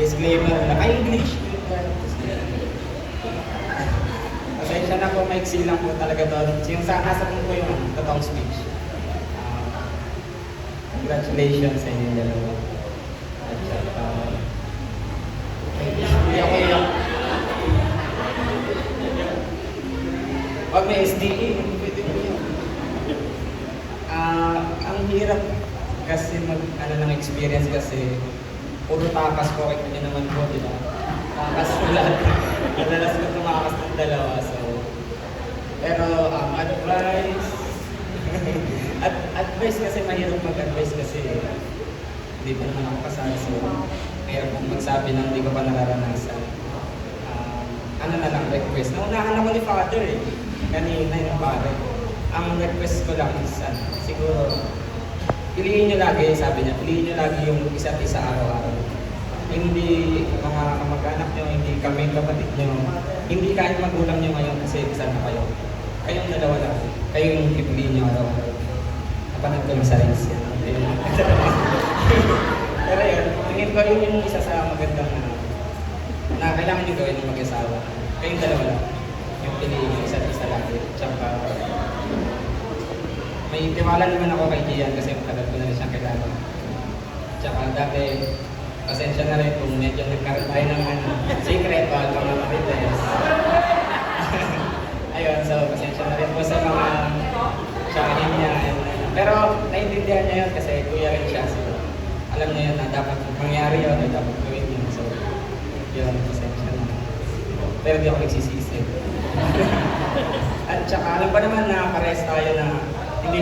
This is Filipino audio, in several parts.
disclaimer na ka-English. Pasensya na po, maiksi lang po talaga doon. Yung nasa po yung totoong speech. Congratulations sa inyong dalawa. At saka, hindi ako yung... Pag may SDE, hindi pwede mo yun. Ang hirap kasi ng experience kasi puro takas ko, kita niyo naman po, di ba? Takas ko lahat. Madalas ko tumakas ng dalawa, so... Pero, advice... advice kasi mahirap mag-advice kasi hindi pa naman ako kasali, so mahirap kong magsabi ng hindi ko pa nararanasan. Ano na lang request? Naunahan ako ni Father eh. Kanina yung pare. Ang request ko lang is, siguro, piliin nyo lagi, sabi niya, piliin nyo lagi yung isa't isa araw-araw. Hindi mga kamag-anak nyo, hindi kami kapatid nyo, hindi kahit magulang nyo ngayon kasi isa na kayo. Kayong dalawa lang. Kayo yung pipiliin nyo araw-araw. Napanood ko yung sa Reels yan. Pero yun, tingin ko yun yung isa sa magandang na kailangan nyo gawin ng mag-asawa. Kayong dalawa lang. Yung piliin nyo isa't isa lagi. Tsaka, may tiwala naman ako kay Gian kasi matagal ko na rin siyang kilala. Tsaka dati, pasensya na rin kung medyo nagkaroon tayo ng secret o mga marites. Ayun, so pasensya na rin po sa mga tsahin niya. Pero naiintindihan niya yun kasi kuya rin siya. So, alam niya yun na dapat mangyari yun o dapat gawin yun. So, yun, pasensya na. Pero di ako nagsisisi. At tsaka alam pa naman na pares tayo na hindi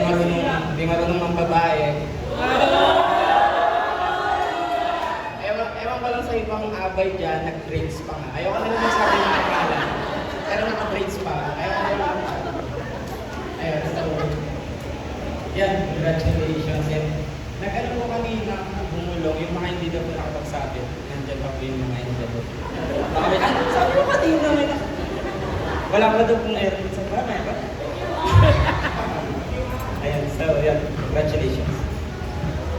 marunong ng babae. Ewan ko lang sa ibang abay dyan, nag-braids pa nga. Ayaw ko na naman sabi ng akala. Pero naka-braids pa. Ayaw ko na naman. Ayun, so... Yan, congratulations. Yan. Nag-ano po kami na bumulong, yung mga hindi na po nakapagsabi. Nandiyan pa po yung mga hindi po. Sabi ko kanina, wala pa daw pong air sa bahay ba? Ayan, so yeah, congratulations.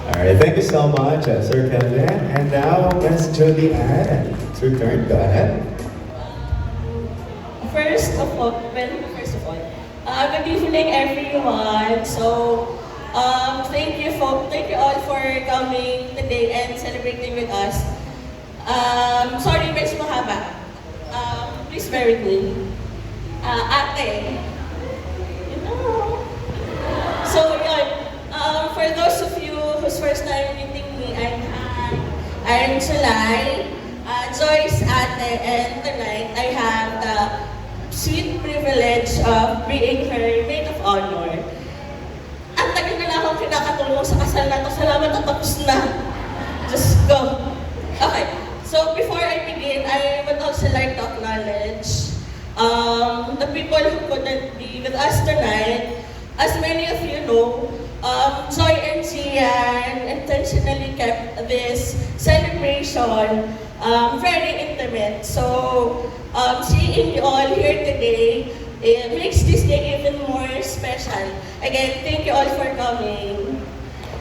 Alright, thank you so much, Sir Kevin. And now, Miss Julianne. It's your turn, go ahead. First of all, good evening everyone. So, thank you all for coming today and celebrating with us. Sorry, medyo mahaba. Please bear with me. Ate. You know. So, yun. For those of you who's first time meeting me, I'm July, Joyce, Ate, and tonight I have the sweet privilege of being her maid of honor. Ang tagal na akong kinakatulong sa kasal na ito. Salamat at tapos na. Just go. Okay. So, before I begin, I would also like to acknowledge the people who couldn't be with us tonight. As many of you know, Joy and Gian intentionally kept this celebration very intimate. So, seeing you all here today, it makes this day even more special. Again, thank you all for coming.